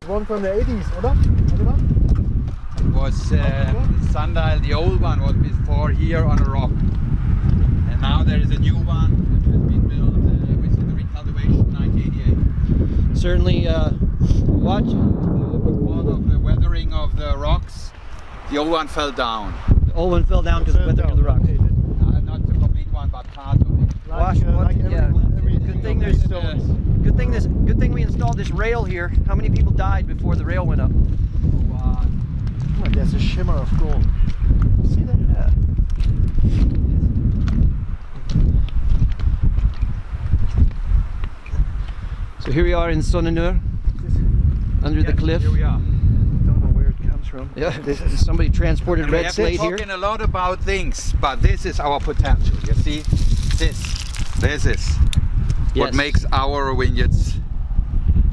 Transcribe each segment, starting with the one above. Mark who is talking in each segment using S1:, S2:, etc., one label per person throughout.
S1: One from the 80s, oder?
S2: It was the sundial, the old one was before here on a rock. And now there is a new one which has been built with the recultivation 1988.
S3: Certainly watch.
S2: Because of the weathering of the rocks, the old one fell down.
S3: The old one fell down because of the weathering of the rocks.
S2: Not the complete one, but part of it.
S3: Good thing we installed this rail here. How many people died before the rail went up?
S1: Oh, there's a shimmer of gold. You see that?
S3: Yeah. So here we are in Sonnenur, under the cliff.
S2: Here we are.
S1: Don't know where it comes from.
S3: Yeah, somebody transported red slate
S2: We have
S3: here.
S2: been talking a lot about things, but this is our potential. You see, this is what
S3: Yes.
S2: makes our vineyards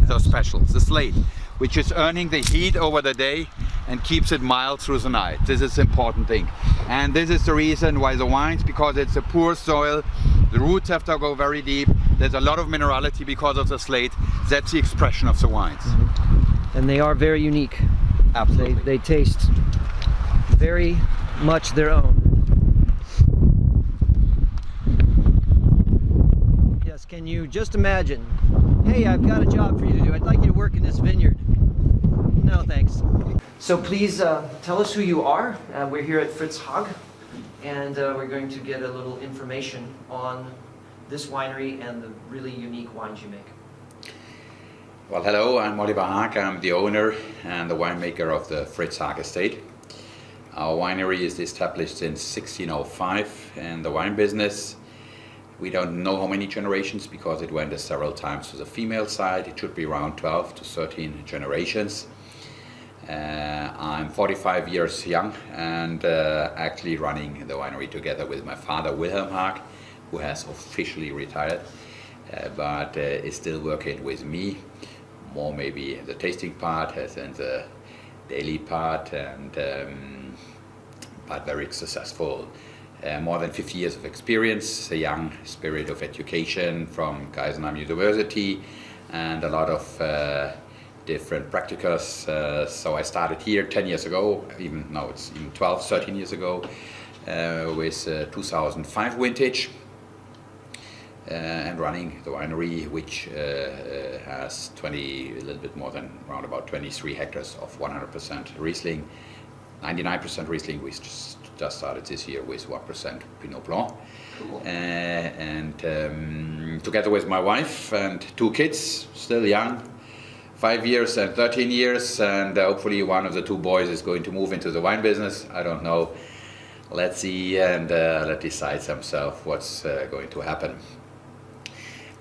S2: so special. The slate, which is earning the heat over the day and keeps it mild through the night. This is the important thing. And this is the reason why the wines, because it's a poor soil, the roots have to go very deep, there's a lot of minerality because of the slate. That's the expression of the wines.
S3: And they are very unique.
S2: Absolutely.
S3: They taste very much their own. Yes, can you just imagine, hey, I've got a job for you to do. I'd like you to work in this vineyard. No, thanks. So please tell us who you are. We're here at Fritz Haag, and we're going to get a little information on this winery and the really unique wines you make.
S2: Well, hello, I'm Oliver Haag. I'm the owner and the winemaker of the Fritz Haag estate. Our winery is established since 1605 in the wine business. We don't know how many generations because it went several times to the female side. It should be around 12 to 13 generations. I'm 45 years young and actually running the winery together with my father Wilhelm Haag, who has officially retired, but is still working with me. More maybe the tasting part as in the daily part, and but very successful. More than 50 years of experience, a young spirit of education from Geisenheim University, and a lot of different practicals. So I started here 10 years ago, it's even 12, 13 years ago, with 2005 vintage. And running the winery, which has a little bit more than around about 23 hectares of 100% Riesling, 99% Riesling. We just started this year with 1% Pinot Blanc.
S3: Cool.
S2: And together with my wife and 2 kids, still young, 5 years and 13 years, and hopefully one of the 2 boys is going to move into the wine business. I don't know. Let's see, and let decide himself what's going to happen.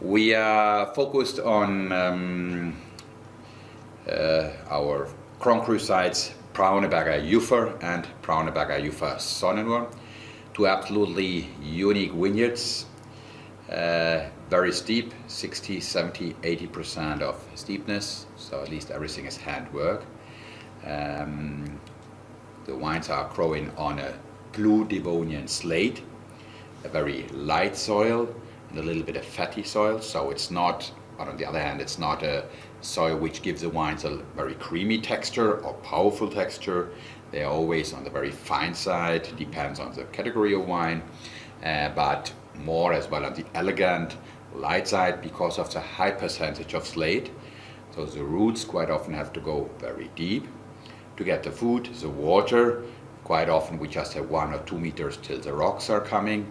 S2: We are focused on our Grand Cru sites, Brauneberger Juffer and Brauneberger Juffer Sonnenur, 2 absolutely unique vineyards, very steep, 60, 70, 80% of steepness, so at least everything is handwork. The wines are growing on a blue Devonian slate, a very light soil, and a little bit of fatty soil, so it's not, but on the other hand, it's not a soil which gives the wines a very creamy texture or powerful texture. They are always on the very fine side, depends on the category of wine, but more as well on the elegant, light side because of the high percentage of slate. So the roots quite often have to go very deep to get the food, the water. Quite often we just have 1 or 2 meters till the rocks are coming.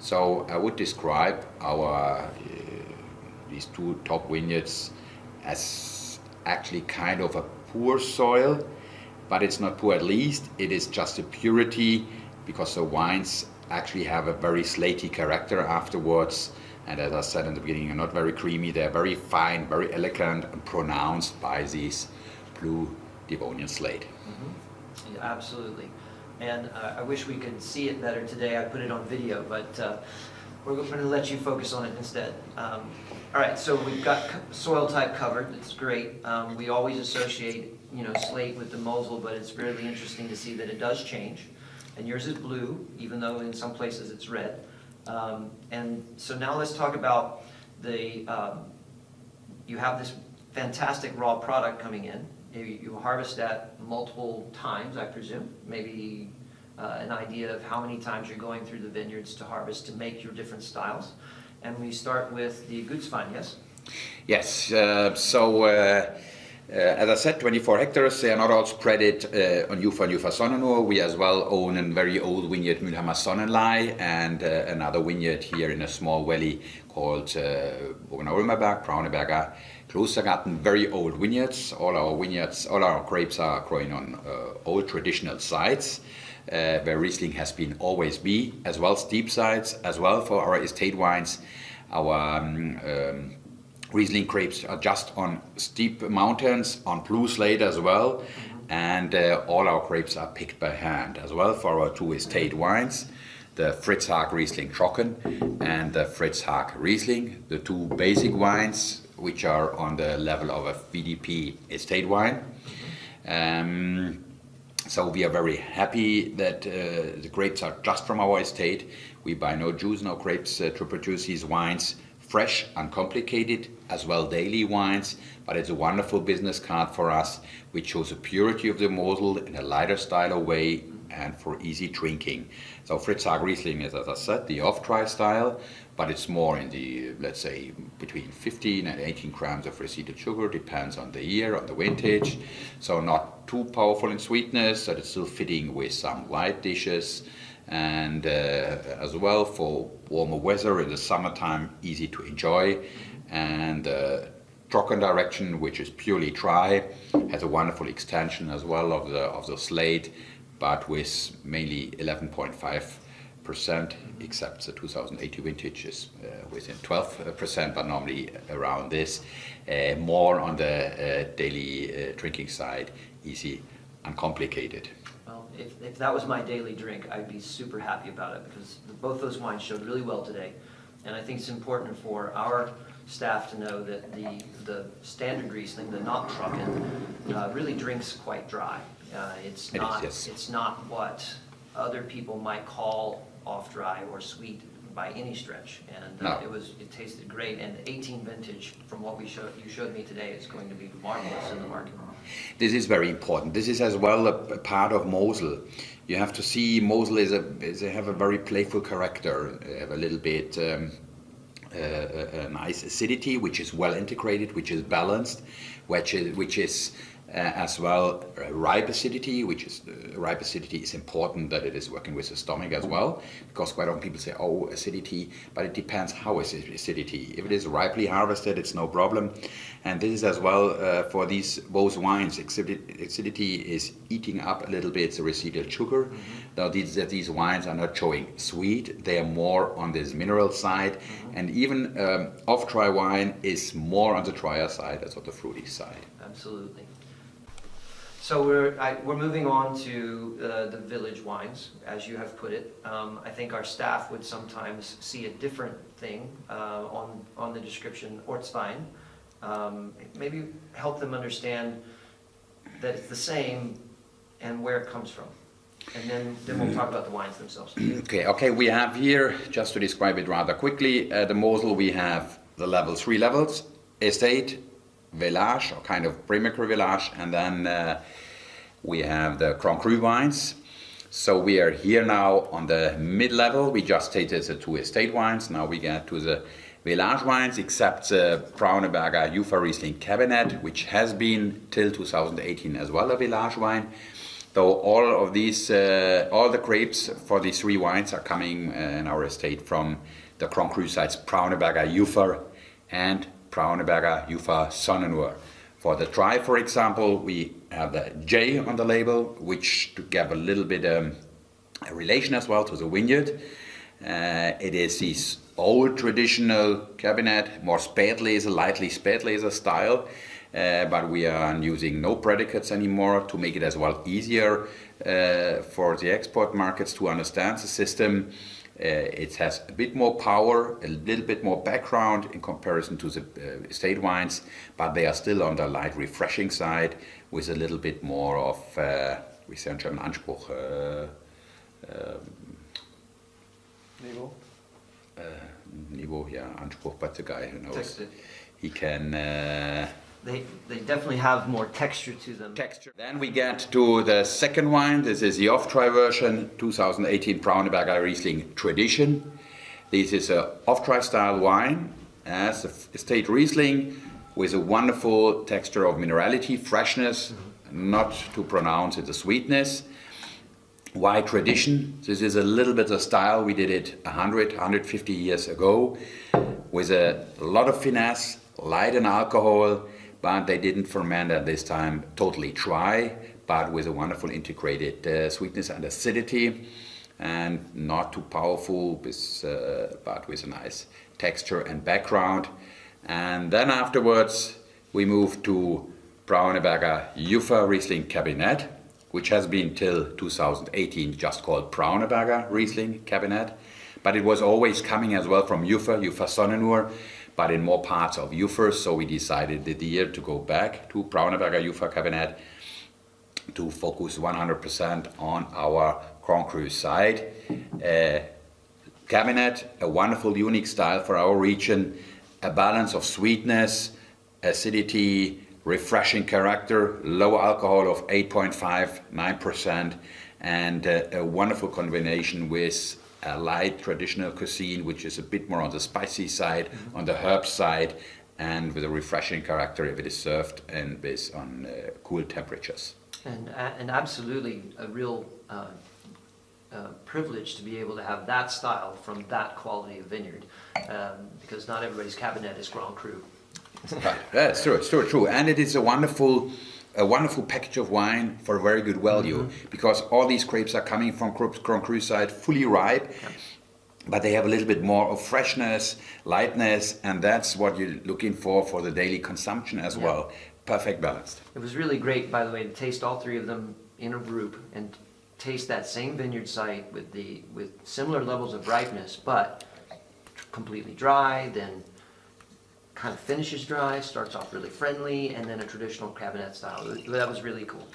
S2: So I would describe our these 2 top vineyards as actually kind of a poor soil, but it's not poor, at least it is just a purity, because the wines actually have a very slaty character afterwards, and as I said in the beginning, are not very creamy. They're very fine, very elegant, and pronounced by this blue Devonian slate.
S3: Mm-hmm. Yeah, absolutely. And I wish we could see it better today. I put it on video, but we're going to let you focus on it instead. All right, so we've got soil type covered. It's great. We always associate, slate with the Mosel, but it's really interesting to see that it does change. And yours is blue, even though in some places it's red. And so now let's talk about you have this fantastic raw product coming in. You harvest that multiple times, I presume, maybe an idea of how many times you're going through the vineyards to harvest to make your different styles. And we start with the Gutswein, yes?
S2: Yes, as I said, 24 hectares, they are not all spread on Ufer and Ufer Sonnenur. We as well own a very old vineyard, Mülheimer Sonnenlei, and another vineyard here in a small valley called Burgener Ulmerberg, Brauneberger Klostergarten, very old vineyards. All our grapes are growing on old traditional sites, where Riesling has been always be, as well steep sites, as well for our estate wines. Our Riesling grapes are just on steep mountains, on blue slate as well, and all our grapes are picked by hand as well for our two estate wines, the Fritz Haag Riesling Trocken and the Fritz Haag Riesling, the two basic wines which are on the level of a VDP estate wine. So we are very happy that the grapes are just from our estate. We buy no juice, no grapes to produce these wines. Fresh, uncomplicated, as well daily wines, but it's a wonderful business card for us, which shows the purity of the Mosel in a lighter style of way and for easy drinking. So Fritz Haag Riesling is, as I said, the off-dry style, but it's more in the, let's say, between 15 and 18 grams of reseeded sugar, depends on the year, on the vintage. So not too powerful in sweetness, that it's still fitting with some light dishes. And as well for warmer weather in the summertime, easy to enjoy. And Trocken direction, which is purely dry, has a wonderful extension as well of the slate, but with mainly 11.5%, except the 2080 vintage is within 12%, but normally around this. More on the daily drinking side, easy, uncomplicated.
S3: If that was my daily drink, I'd be super happy about it because both those wines showed really well today. And I think it's important for our staff to know that the standard Riesling, the not Trocken, really drinks quite dry. It's not what other people might call off-dry or sweet by any stretch. And
S2: No.
S3: it tasted great. And the 18 vintage, from what you showed me today, is going to be marvelous in the market.
S2: This is very important. This is as well a part of Mosel. You have to see Mosel they have a very playful character. They have a little bit a nice acidity, which is well integrated, which is balanced, which is as well ripe acidity, ripe acidity is important that it is working with the stomach as well, because quite often people say, oh, acidity, but it depends how is acidity. If it is ripely harvested, it's no problem. And this is as well for both wines, acidity is eating up a little bit the residual sugar. Now these wines are not showing sweet, they are more on this mineral side, and even off-dry wine is more on the drier side, as on the fruity side.
S3: Absolutely. So we're moving on to the village wines, as you have put it. I think our staff would sometimes see a different thing on the description, Ortswein. Maybe help them understand that it's the same and where it comes from. And then we'll talk about the wines themselves.
S2: Okay, we have here, just to describe it rather quickly, the Mosel, we have the 3 levels, estate, village, or kind of premier village, and then we have the Grand Cru wines. So we are here now on the mid-level. We just tasted the 2 estate wines. Now we get to the village wines, except the Brauneberger Ufer Riesling Cabernet, which has been till 2018 as well a village wine. So all of these, all the grapes for these 3 wines are coming in our estate from the Grand Cru sites, Brauneberger Ufer and Brauneberger Ufer Sonnenur. For the dry, for example, we have the J on the label, which to give a little bit a relation as well to the vineyard. It is this old traditional Cabernet, more Spätlese, lightly Spätlese style, but we are using no predicates anymore to make it as well easier for the export markets to understand the system. It has a bit more power, a little bit more background in comparison to the estate wines, but they are still on the light, refreshing side with a little bit more of, we say in German, Anspruch.
S1: Niveau?
S2: Niveau, yeah, Anspruch, but the guy who knows.
S3: Texted.
S2: He can
S3: they definitely have more texture to them.
S2: Texture. Then we get to the second wine. This is the off-dry version, 2018 Brauneberger Riesling Tradition. This is a off-dry style wine as a estate Riesling with a wonderful texture of minerality, freshness, not to pronounce it a sweetness. Why tradition? This is a little bit of style. We did it 100, 150 years ago with a lot of finesse, light in alcohol, but they didn't ferment at this time totally dry, but with a wonderful integrated sweetness and acidity, and not too powerful, but with a nice texture and background. And then afterwards we moved to Brauneberger Juffer Riesling Cabinet, which has been till 2018 just called Brauneberger Riesling Cabinet, but it was always coming as well from Juffer Sonnenur, but in more parts of Juffer, so we decided the year to go back to Brauneberger Juffer Cabinet to focus 100% on our Grand Cru side. Cabinet, a wonderful unique style for our region, a balance of sweetness, acidity, refreshing character, low alcohol of 8.5, 9%, and a wonderful combination with a light traditional cuisine, which is a bit more on the spicy side, on the herb side, and with a refreshing character if it is served and based on cool temperatures.
S3: And absolutely a real privilege to be able to have that style from that quality of vineyard, because not everybody's Cabinet is Grand Cru.
S2: Right. That's true. It's true. And it is a wonderful package of wine for a very good value, because all these grapes are coming from Grand Cru side fully ripe, but they have a little bit more of freshness, lightness, and that's what you're looking for the daily consumption as well. Perfect balanced.
S3: It was really great, by the way, to taste all three of them in a group and taste that same vineyard site with similar levels of ripeness, but completely dry, then kind of finishes dry, starts off really friendly, and then a traditional Cabinet style. That was really cool.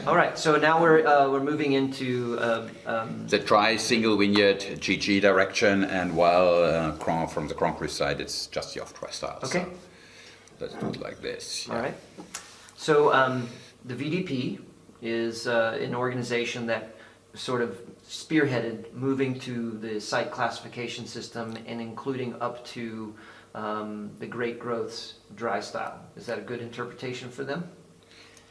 S3: All right, so now we're moving into
S2: the dry single vineyard GG direction, and while from the Grand Cru side, it's just the off-dry style.
S3: Okay.
S2: So let's do it like this.
S3: All right. So the VDP is an organization that sort of spearheaded moving to the site classification system and including up to the Great Growth's dry style. Is that a good interpretation for them?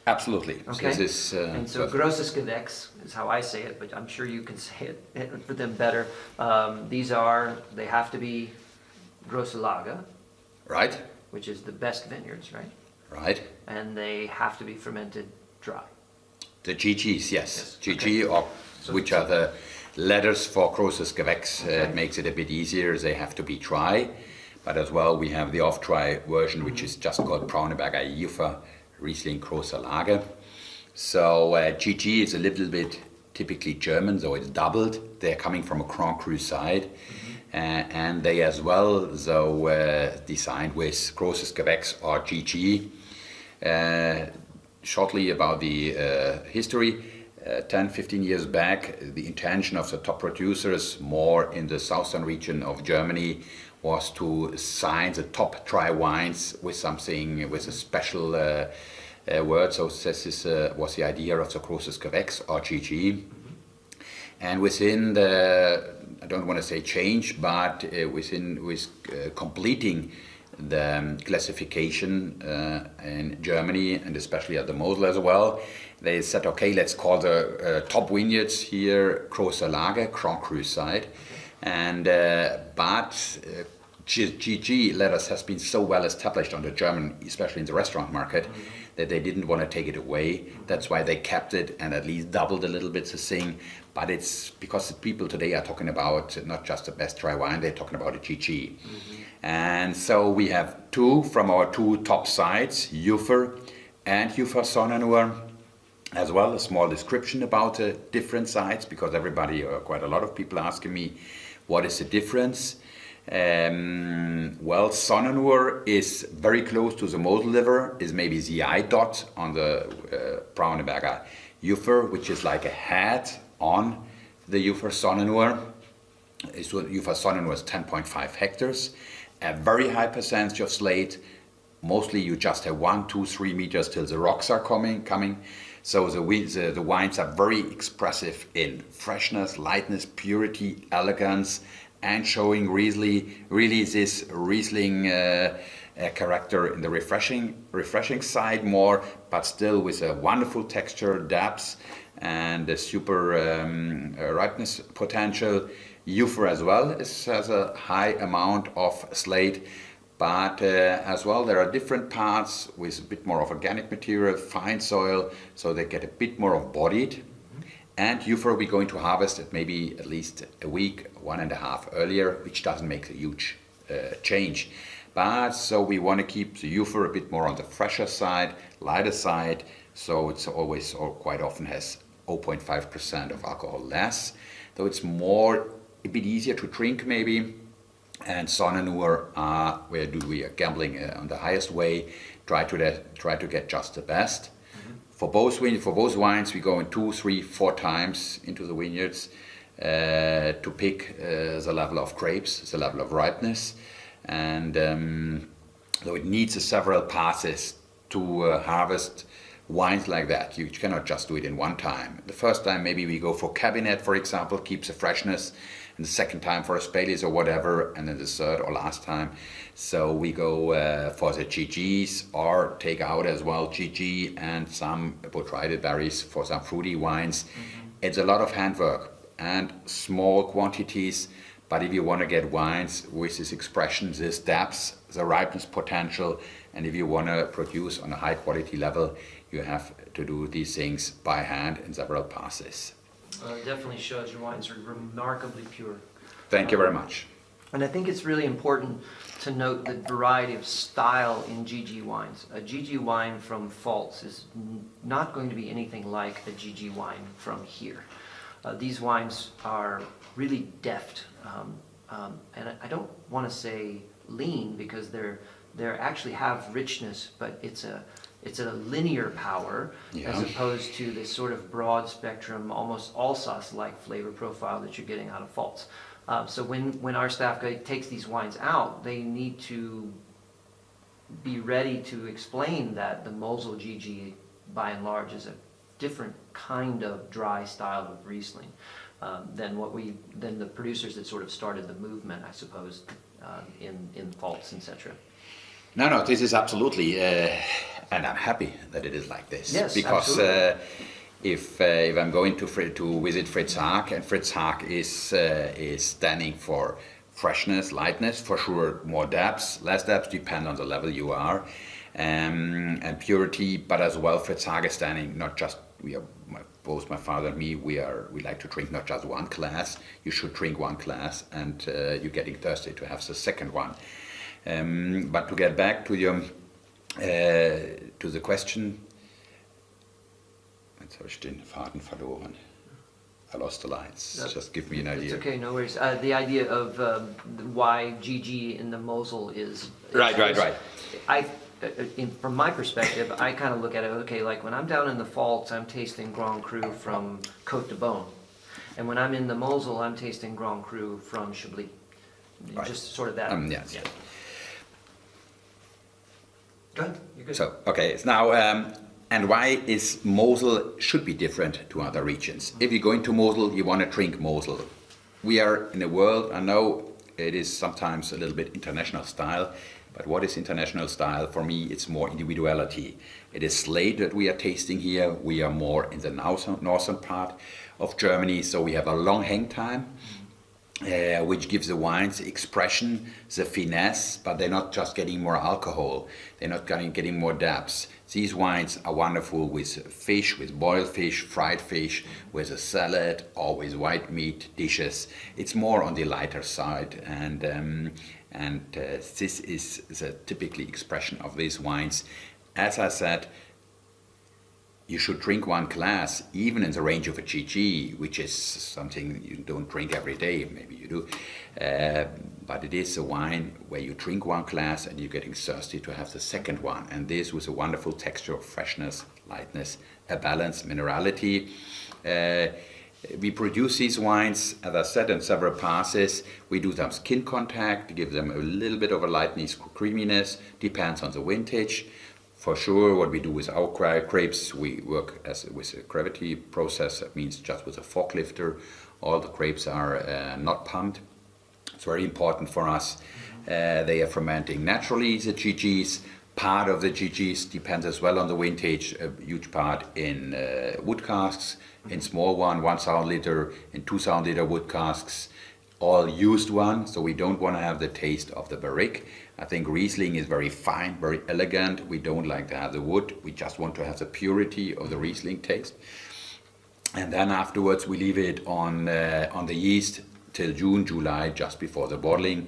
S2: Absolutely.
S3: Okay.
S2: So this,
S3: and so Grosses Gewächs is how I say it, but I'm sure you can say it for them better. They have to be Grosse Lage,
S2: right?
S3: which is the best vineyards, right?
S2: Right.
S3: And they have to be fermented dry.
S2: The GGs, yes. GG,
S3: Okay.
S2: or
S3: So-
S2: which are the letters for Grosses Gewächs.
S3: Okay.
S2: It makes it a bit easier. They have to be dry. But as well, we have the off-dry version, which is just called Brauneberger Juffer Riesling Grosse Lage. So GG is a little bit typically German, so it's doubled. They're coming from a Grand Cru side. And they as well, so designed with Grosses Gewächs or GG. Shortly about the history, 10, 15 years back, the intention of the top producers, more in the southern region of Germany, was to sign the top dry wines with something, with a special word. So this was the idea of the Grosses Gewächs or GG. And within the, I don't want to say change, but with completing the classification in Germany and especially at the Mosel as well, they said, okay, let's call the top vineyards here Grosse Lage, Grand Cru side. And but GG letters has been so well established on the German, especially in the restaurant market, that they didn't want to take it away. That's why they kept it and at least doubled a little bit the thing. But it's because the people today are talking about not just the best dry wine, they're talking about a GG. And so we have two from our two top sites, Juffer and Juffer Sonnenur, as well a small description about the different sites, because everybody, or quite a lot of people asking me, what is the difference? Well, Sonnenur is very close to the Mosel River, is maybe the eye dot on the Brauneberger Juffer, which is like a hat on the Juffer Sonnenur. Juffer Sonnenur is 10.5 hectares, a very high percentage of slate, mostly you just have 1, 2, 3 meters till the rocks are coming. So the wines are very expressive in freshness, lightness, purity, elegance, and showing really this Riesling character in the refreshing side more, but still with a wonderful texture, depth, and a super ripeness potential. Jufre as well has a high amount of slate, but as well there are different parts with a bit more of organic material, fine soil, so they get a bit more of bodied. And Jufre we're going to harvest it maybe at least a week, 1.5 earlier, which doesn't make a huge change. But so we want to keep the Jufre a bit more on the fresher side, lighter side, so it's always or quite often has 0.5% of alcohol less. So it's a bit easier to drink maybe. And Sonnenur, where we are gambling on the highest way, try to get just the best. For both wines, we go in 2, 3, 4 times into the vineyards to pick the level of grapes, the level of ripeness, and so it needs several passes to harvest wines like that. You cannot just do it in one time. The first time maybe we go for Cabernet, for example, keeps the freshness, and the second time for a Spalys or whatever, and then the third or last time. So we go for the GGs or take out as well GG and some botrytis berries for some fruity wines. It's a lot of handwork and small quantities, but if you want to get wines with this expression, this depth, the ripeness potential, and if you want to produce on a high quality level, you have to do these things by hand in several passes.
S3: It definitely shows your wines are remarkably pure.
S2: Thank you very much.
S3: And I think it's really important to note the variety of style in GG wines. A GG wine from Pfalz is not going to be anything like a GG wine from here. These wines are really deft, and I don't want to say lean because they actually have richness, but it's a linear power as opposed to this sort of broad spectrum, almost Alsace-like flavor profile that you're getting out of Pfalz. So when our staff takes these wines out, they need to be ready to explain that the Mosel GG, by and large, is a different kind of dry style of Riesling than the producers that sort of started the movement, I suppose, in Pfalz, etc.
S2: No, this is absolutely, and I'm happy that it is like this.
S3: Yes,
S2: because if I'm going to visit Fritz Haag, and Fritz Haag is standing for freshness, lightness, for sure more depth, less depth, depend on the level you are, and purity, but as well Fritz Haag is standing not just, both my father and me, we like to drink not just one glass. You should drink one glass, and you're getting thirsty to have the second one. But to get back to the question, jetzt habe ich den Faden verloren. I lost the lines. Just give me an idea.
S3: It's okay, no worries. The idea of why GG in the Mosel is...
S2: Right.
S3: From my perspective, I kind of look at it, okay, like when I'm down in the Pfalz, I'm tasting Grand Cru from Côte de Beaune. And when I'm in the Mosel, I'm tasting Grand Cru from Chablis.
S2: Right.
S3: Just sort of that.
S2: Yes.
S3: Yeah. Go ahead, you're good.
S2: So, okay, now, and why is Mosel should be different to other regions? If you go into Mosel, you want to drink Mosel. We are in a world, I know it is sometimes a little bit international style, but what is international style? For me, it's more individuality. It is slate that we are tasting here. We are more in the northern part of Germany, so we have a long hang time, which gives the wines the expression, the finesse, but they're not just getting more alcohol. They're not getting more depth. These wines are wonderful with fish, with boiled fish, fried fish, with a salad, or with white meat dishes. It's more on the lighter side, and this is the typical expression of these wines. As I said, you should drink one glass, even in the range of a GG, which is something you don't drink every day, maybe you do. But it is a wine where you drink one glass and you're getting thirsty to have the second one. And this with a wonderful texture of freshness, lightness, a balance, minerality. We produce these wines, as I said, in several passes. We do them skin contact, give them a little bit of a lightness, creaminess, depends on the vintage. For sure, what we do with our grapes, we work with a gravity process. That means just with a fork lifter. All the grapes are not pumped. It's very important for us. They are fermenting naturally, the GGs. Part of the GGs depends as well on the vintage, a huge part in wood casks, in small 1,000 liter, in 2,000 liter wood casks, all used one, so we don't want to have the taste of the barrique. I think Riesling is very fine, very elegant. We don't like to have the wood, we just want to have the purity of the Riesling taste. And then afterwards we leave it on the yeast till June, July, just before the bottling.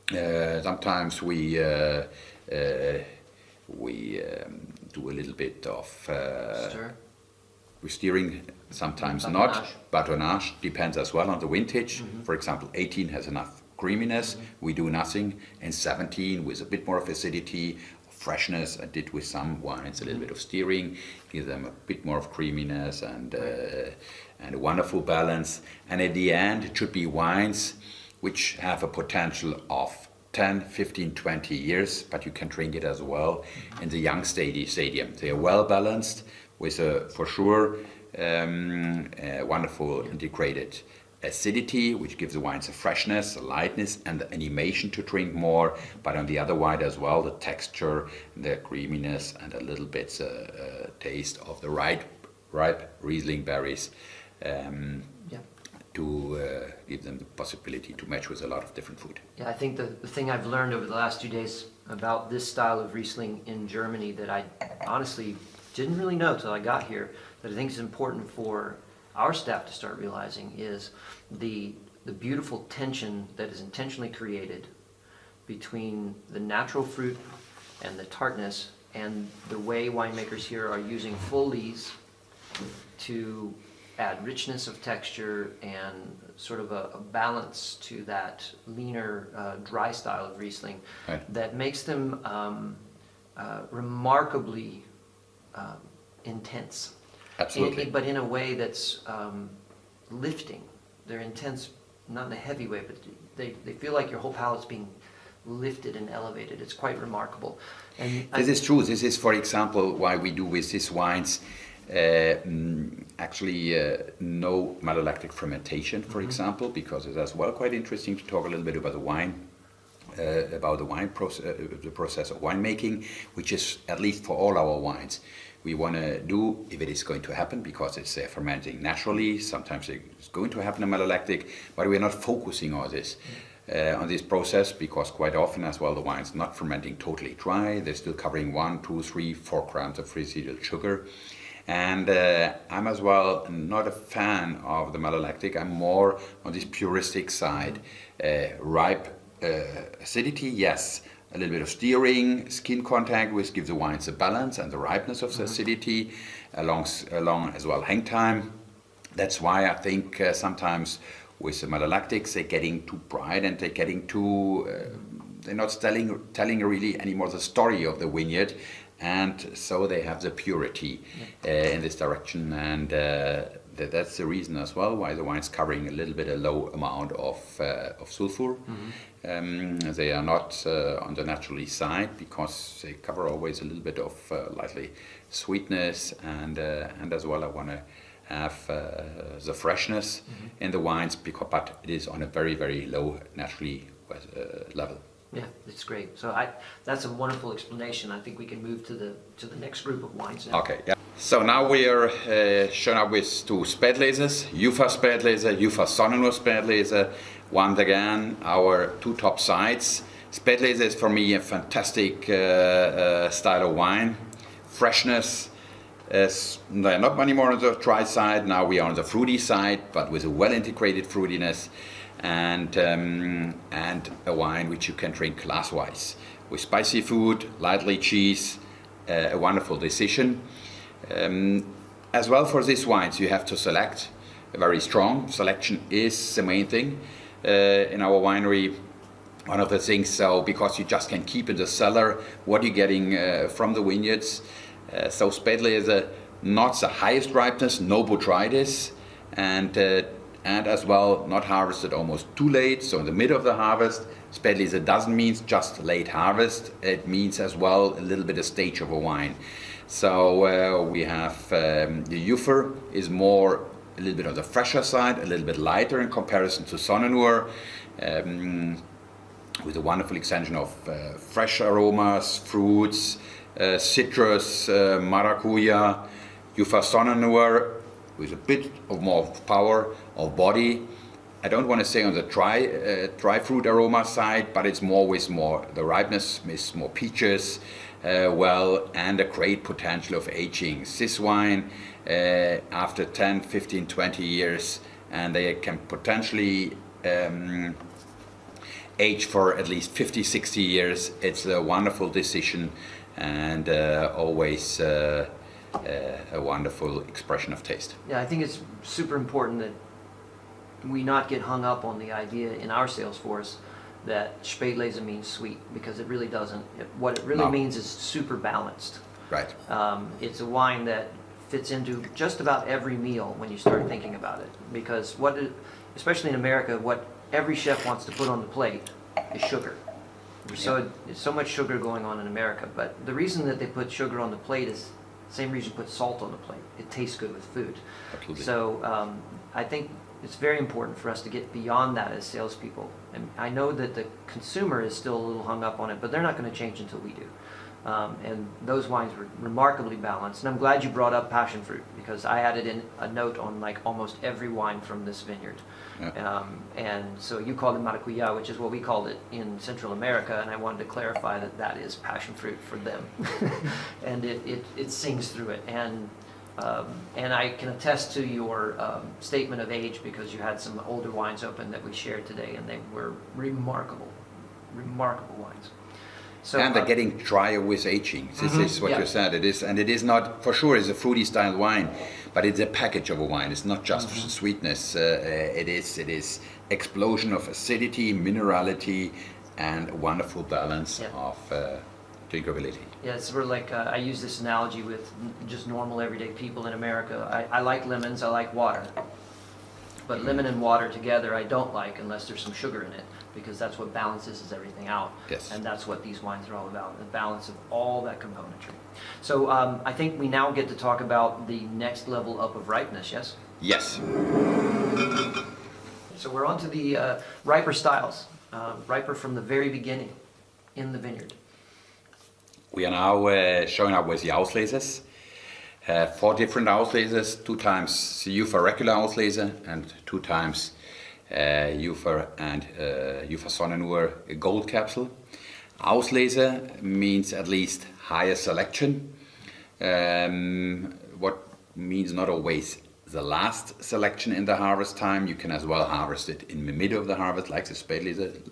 S2: Sometimes we do a little bit of steering, sometimes not. Batonnage depends as well on the vintage. For example, 18 has enough creaminess, we do nothing, and 17 with a bit more of acidity, freshness. I did with some wines a little bit of steering, give them a bit more of creaminess and a wonderful balance. And at the end, it should be wines which have a potential of 10, 15, 20 years, but you can drink it as well in the young stadium. They are well balanced with for sure wonderful integrated acidity, which gives the wines a freshness, a lightness, and the animation to drink more. But on the other wine as well, the texture, the creaminess, and a little bit taste of the ripe Riesling berries. To give them the possibility to match with a lot of different food.
S3: Yeah, I think the thing I've learned over the last 2 days about this style of Riesling in Germany that I honestly didn't really know till I got here, that I think is important for our staff to start realizing, is the beautiful tension that is intentionally created between the natural fruit and the tartness, and the way winemakers here are using full lees to add richness of texture and sort of a balance to that leaner, dry style of Riesling,
S2: right,
S3: that makes them remarkably intense.
S2: Absolutely.
S3: But in a way that's lifting. They're intense, not in a heavy way, but they feel like your whole palate's being lifted and elevated. It's quite remarkable. And
S2: this is true. This is, for example, why we do with these wines actually no malolactic fermentation, for example, because it's as well quite interesting to talk a little bit about the wine, the process of winemaking, which is, at least for all our wines, we want to do, if it is going to happen, because it's fermenting naturally. Sometimes it's going to happen in malolactic, but we're not focusing on this process, because quite often as well the wine's not fermenting totally dry. They're still covering 1, 2, 3, 4 grams of residual sugar. And I'm as well not a fan of the malolactic. I'm more on this puristic side. Ripe acidity, yes. A little bit of steering, skin contact, which gives the wines the balance and the ripeness of the acidity, along as well hang time. That's why I think sometimes with the malolactics they're getting too bright, and they're getting too, they're not telling really anymore the story of the vineyard. And so they have the purity in this direction, and that's the reason as well why the wine's covering a little bit a low amount of sulfur. They are not on the naturally side, because they cover always a little bit of lightly sweetness, and as well I want to have the freshness in the wines, but it is on a very, very low naturally level.
S3: yeah, it's great. So that's a wonderful explanation. I think we can move to the next group of wines now.
S2: Okay, yeah. So now we are shown up with 2 Spätlese, Jufa Spätlese, Jufa Sonnenur Spätlese. Once again, our 2 top sides. Spätlese is for me a fantastic style of wine. Freshness, they're not anymore on the dry side. Now we are on the fruity side, but with a well-integrated fruitiness. And a wine which you can drink glass-wise. With spicy food, lightly cheese, a wonderful decision. As well for these wines you have to select very strong. Selection is the main thing in our winery. One of the things, so because you just can keep in the cellar what you're getting from the vineyards. So Spätlese, not the highest ripeness, no botrytis. and as well not harvested almost too late, so in the middle of the harvest. Spätlese doesn't mean just late harvest, it means as well a little bit of stage of a wine. So we have the Juffer is more a little bit on the fresher side, a little bit lighter in comparison to Sonnenur, with a wonderful extension of fresh aromas, fruits, citrus, maracuja. Juffer Sonnenur with a bit of more power of body. I don't want to say on the dry fruit aroma side, but it's more with more, the ripeness is more peaches, and a great potential of aging. This wine, after 10, 15, 20 years, and they can potentially age for at least 50, 60 years. It's a wonderful decision and always a wonderful expression of taste.
S3: Yeah, I think it's super important that we not get hung up on the idea in our sales force that Spätlese means sweet, because it really doesn't. What it really means is super balanced.
S2: Right.
S3: It's a wine that fits into just about every meal when you start thinking about it, because especially in America, what every chef wants to put on the plate is sugar. There's so much sugar going on in America, but the reason that they put sugar on the plate is the same reason you put salt on the plate. It tastes good with food.
S2: Absolutely.
S3: So I think it's very important for us to get beyond that as salespeople. And I know that the consumer is still a little hung up on it, but they're not going to change until we do. And those wines were remarkably balanced. And I'm glad you brought up passion fruit, because I added in a note on like almost every wine from this vineyard. Yeah. And so you called it maracuja, which is what we called it in Central America, and I wanted to clarify that that is passion fruit for them. And it sings through it. And I can attest to your statement of age, because you had some older wines open that we shared today, and they were remarkable wines. So,
S2: and they're getting drier with aging. This is what you said. It is, and it is not, for sure, it's a fruity style wine, but it's a package of a wine. It's not just sweetness. It is explosion of acidity, minerality, and a wonderful balance of drinkability.
S3: Yeah, it's sort of like I use this analogy with just normal everyday people in America. I like lemons, I like water. But lemon and water together I don't like unless there's some sugar in it, because that's what balances everything out.
S2: Yes.
S3: And that's what these wines are all about, the balance of all that componentry. So I think we now get to talk about the next level up of ripeness, yes?
S2: Yes.
S3: So we're on to the riper styles, riper from the very beginning in the vineyard.
S2: We are now showing up with the Auslesers. 4 different Auslesers, 2 times the Juffer regular Auslese and 2 times Juffer and Juffer Sonnenur gold capsule. Auslese means at least higher selection, what means not always the last selection in the harvest time. You can as well harvest it in the middle of the harvest, like the Spätlese.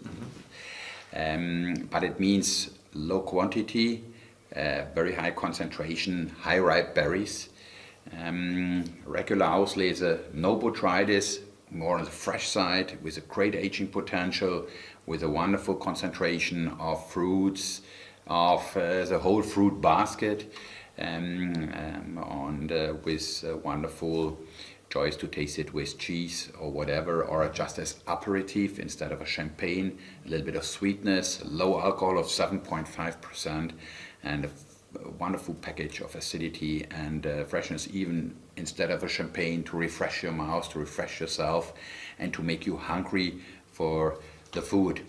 S2: But it means low quantity, very high concentration, high ripe berries. Regular Auslese, no botrytis, more on the fresh side, with a great aging potential, with a wonderful concentration of fruits, of the whole fruit basket, and with a wonderful choice to taste it with cheese or whatever, or just as aperitif instead of a champagne. A little bit of sweetness, low alcohol of 7.5%, and a wonderful package of acidity and freshness, even instead of a champagne, to refresh your mouth, to refresh yourself, and to make you hungry for the food.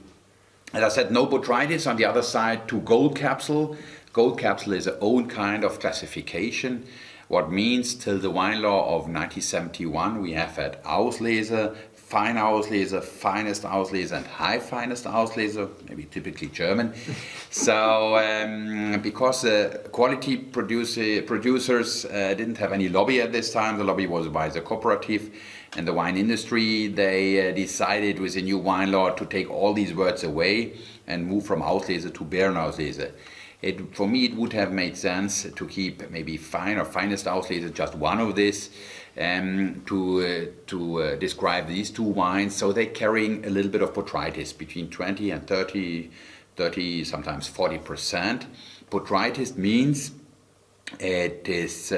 S2: As I said, no botrytis. On the other side, 2 gold capsule. Gold capsule is its own kind of classification. What means till the wine law of 1971 we have had Auslese, fine Auslese, finest Auslese, and high finest Auslese, maybe typically German. So because quality producers didn't have any lobby at this time, the lobby was by the cooperative and the wine industry, they decided with the new wine law to take all these words away and move from Auslese to Beeren Auslese. For me, it would have made sense to keep maybe fine or finest Auslese, just one of this, to describe these 2 wines. So they're carrying a little bit of botrytis, between 20 and 30, sometimes 40%. Botrytis means it is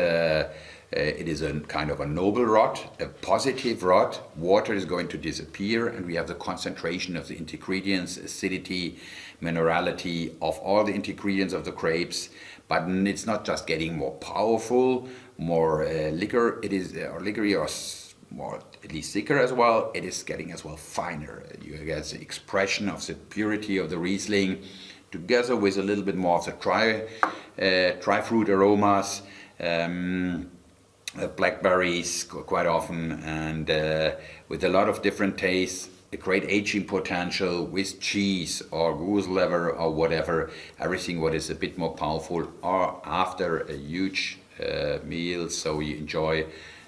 S2: It is a kind of a noble rot, a positive rot. Water is going to disappear, and we have the concentration of the ingredients, acidity, minerality of all the ingredients of the grapes. But it's not just getting more powerful, more liquor. It is or liquory or more at least thicker as well. It is getting as well finer. You get the expression of the purity of the Riesling, together with a little bit more of the dry fruit aromas. Blackberries quite often, and with a lot of different tastes, a great aging potential with cheese or goose liver or whatever, everything what is a bit more powerful, or after a huge meal, so you enjoy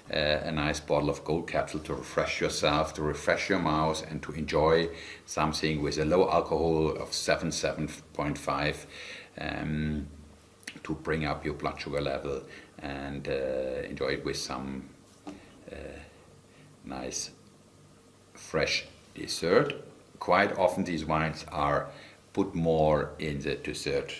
S2: a nice bottle of Gold Capsule to refresh yourself, to refresh your mouth, and to enjoy something with a low alcohol of 7.5 to bring up your blood sugar level, and enjoy it with some nice fresh dessert. Quite often these wines are put more in the dessert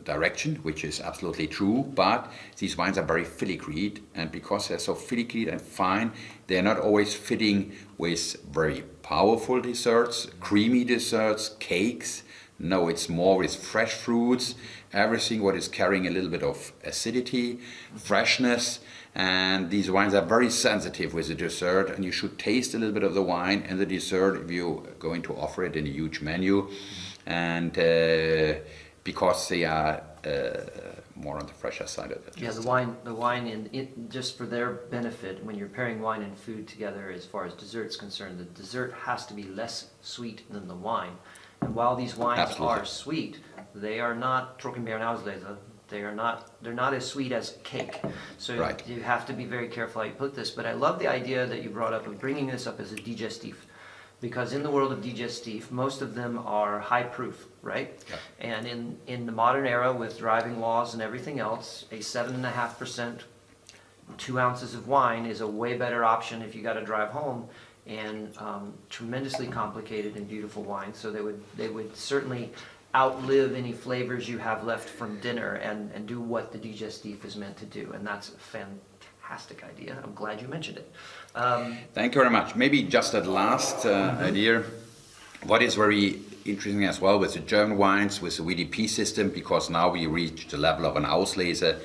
S2: direction, which is absolutely true, but these wines are very filigree, and because they're so filigree and fine, they're not always fitting with very powerful desserts, creamy desserts, cakes. No, it's more with fresh fruits, everything what is carrying a little bit of acidity, freshness, and these wines are very sensitive with the dessert, and you should taste a little bit of the wine and the dessert if you're going to offer it in a huge menu, and because they are more on the fresher side of it.
S3: Yeah, the wine in just for their benefit, when you're pairing wine and food together, as far as dessert's concerned, the dessert has to be less sweet than the wine. And while these wines
S2: Absolutely.
S3: are sweet, they are not Trockenbeerenauslese. They're not as sweet as cake. So
S2: Right.
S3: you have to be very careful how you put this. But I love the idea that you brought up of bringing this up as a digestif. Because in the world of digestif, most of them are high proof, right?
S2: Yeah.
S3: And in the modern era with driving laws and everything else, a 7.5%, 2 ounces of wine is a way better option if you got to drive home, and tremendously complicated and beautiful wine. So they would certainly outlive any flavors you have left from dinner, and do what the digestif is meant to do. And that's a fantastic idea. I'm glad you mentioned it.
S2: Thank you very much. Maybe just that last idea. What is very interesting as well with the German wines, with the VDP system, because now we reach the level of an Auslese.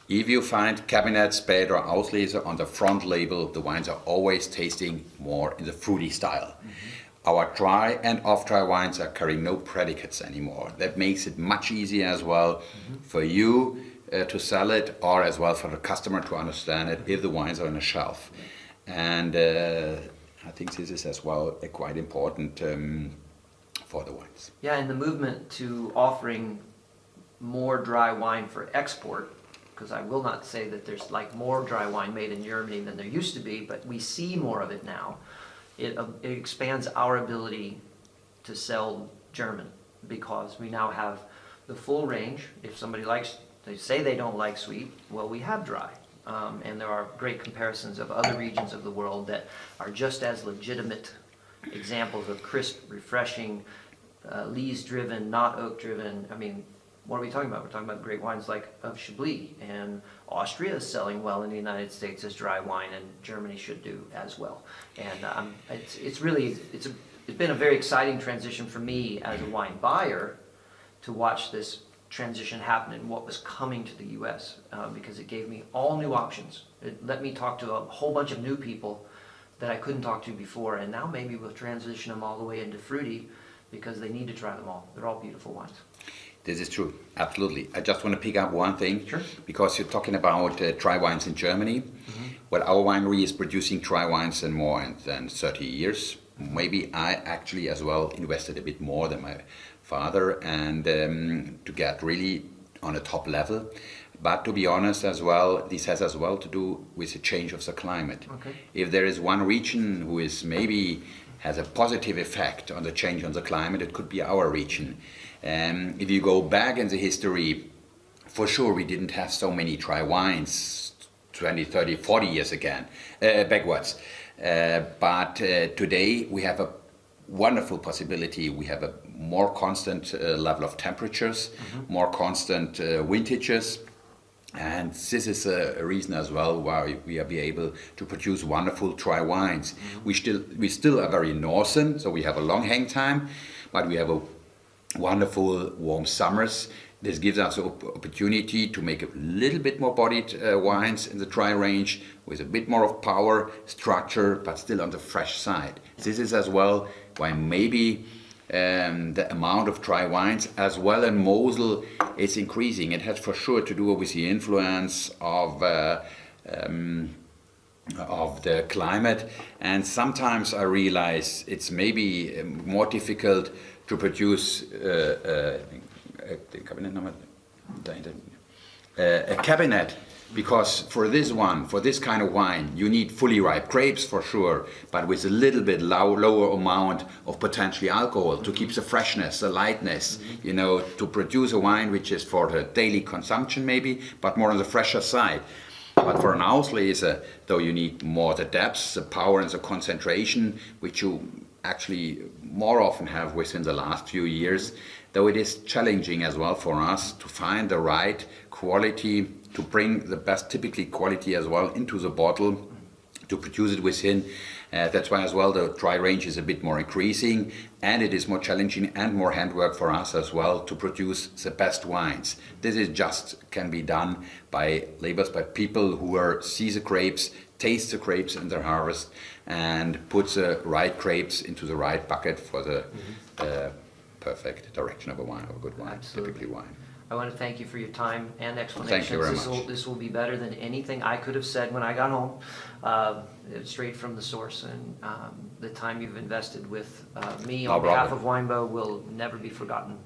S2: If you find Cabinet, Spade or Auslese on the front label, the wines are always tasting more in the fruity style. Mm-hmm. Our dry and off-dry wines are carrying no predicates anymore. That makes it much easier as well for you to sell it, or as well for the customer to understand it if the wines are on a shelf. And I think this is as well quite important for the wines.
S3: Yeah, and the movement to offering more dry wine for export, because I will not say that there's like more dry wine made in Germany than there used to be, but we see more of it now. It expands our ability to sell German, because we now have the full range. If somebody likes, they say they don't like sweet, well, we have dry. And there are great comparisons of other regions of the world that are just as legitimate examples of crisp, refreshing, lees-driven, not oak-driven. I mean, what are we talking about? We're talking about great wines like of Chablis, and Austria is selling well in the United States as dry wine, and Germany should do as well. And it's been a very exciting transition for me as a wine buyer to watch this transition happen and what was coming to the U.S. Because it gave me all new options. It let me talk to a whole bunch of new people that I couldn't talk to before, and now maybe we'll transition them all the way into fruity, because they need to try them all. They're all beautiful wines.
S2: This is true, absolutely. I just want to pick up one thing,
S3: Sure.
S2: because you're talking about dry wines in Germany. Mm-hmm. Well, our winery is producing dry wines in more than 30 years. Maybe I actually as well invested a bit more than my father, and to get really on a top level. But to be honest as well, this has as well to do with the change of the climate.
S3: Okay.
S2: If there is one region who is maybe has a positive effect on the change on the climate, it could be our region. If you go back in the history, for sure we didn't have so many dry wines 20, 30, 40 years backwards. But today we have a wonderful possibility. We have a more constant level of temperatures, more constant vintages, And this is a reason as well why we are be able to produce wonderful dry wines. We still are very northern, so we have a long hang time, but we have a wonderful warm summers. This gives us an opportunity to make a little bit more bodied wines in the dry range with a bit more of power, structure, but still on the fresh side. This is as well why maybe the amount of dry wines as well in Mosel is increasing. It has for sure to do with the influence of the climate, and sometimes I realize it's maybe more difficult to produce a cabinet, because for this kind of wine, you need fully ripe grapes for sure, but with a little bit lower amount of potentially alcohol to keep the freshness, the lightness, to produce a wine which is for the daily consumption maybe, but more on the fresher side. But for an Auslese, though, you need more the depth, the power and the concentration, which you actually more often have within the last few years, though it is challenging as well for us to find the right quality, to bring the best typically quality as well into the bottle, to produce it within. That's why as well the dry range is a bit more increasing, and it is more challenging and more handwork for us as well to produce the best wines. This is just can be done by laborers, by people who see the grapes, taste the grapes in their harvest, and put the right grapes into the right bucket for the perfect direction of a wine, of a good wine,
S3: Absolutely.
S2: typically wine.
S3: I want to thank you for your time and explanations.
S2: Thank you very much.
S3: This will be better than anything I could have said when I got home, straight from the source. And the time you've invested with me
S2: No
S3: on behalf
S2: problem.
S3: of Winebow will never be forgotten.